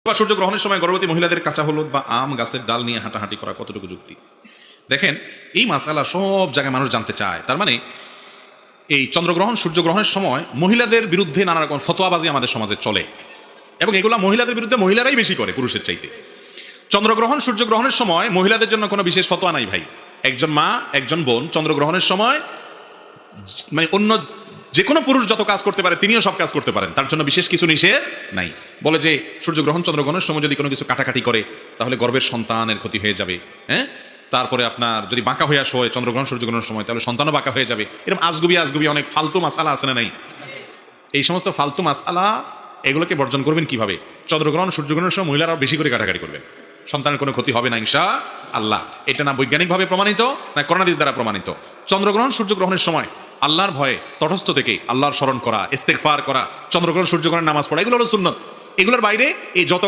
বা সূর্যগ্রহণের সময় গর্ভবতী মহিলাদের কাঁচা হলুদ বা আম গাছের ডাল নিয়ে হাঁটাহাঁটি করা কতটুকু যুক্তি? দেখেন, এই মাসালা সব জায়গায় মানুষ জানতে চায়। তার মানে এই চন্দ্রগ্রহণ সূর্যগ্রহণের সময় মহিলাদের বিরুদ্ধে নানা রকম ফতোয়াবাজি আমাদের সমাজে চলে, এবং এগুলো মহিলাদের বিরুদ্ধে মহিলারাই বেশি করে পুরুষের চাইতে। চন্দ্রগ্রহণ সূর্যগ্রহণের সময় মহিলাদের জন্য কোনো বিশেষ ফতোয়া নাই ভাই। একজন মা, একজন বোন চন্দ্রগ্রহণের সময় মানে অন্য যে কোনো পুরুষ যত কাজ করতে পারে তিনিও সব কাজ করতে পারেন, তার জন্য বিশেষ কিছু নিষেধ নাই। বলে যে সূর্যগ্রহণ চন্দ্রগ্রহণের সময় যদি কোনো কিছু কাটাকাটি করে তাহলে গর্ভের সন্তানের ক্ষতি হয়ে যাবে। হ্যাঁ, তারপরে আপনার যদি বাঁকা হয়ে আসে চন্দ্রগ্রহণ সূর্যগ্রহণের সময় তাহলে সন্তানও বাঁকা হয়ে যাবে। এরকম আজগুবি অনেক ফালতু মাসালা আছে না নাই? এই সমস্ত ফালতু মাসালা এগুলোকে বর্জন করবেন কিভাবে? চন্দ্রগ্রহণ সূর্যগ্রহণের সময় মহিলারা বেশি করে কাটাকাটি করবেন, সন্তানের কোনো ক্ষতি হবে না ইনশাআল্লাহ। এটা না বৈজ্ঞানিকভাবে প্রমাণিত না কোরআন হাদিস দ্বারা প্রমাণিত। চন্দ্রগ্রহণ সূর্যগ্রহণের সময় আল্লাহর ভয়ে তটস্থ থেকে আল্লাহর স্মরণ করা, ইস্তেগফার করা, চন্দ্রগ্রহণ সূর্যগ্রহণের নামাজ পড়া, এগুলো হলো সুন্নত। এগুলোর বাইরে এই যত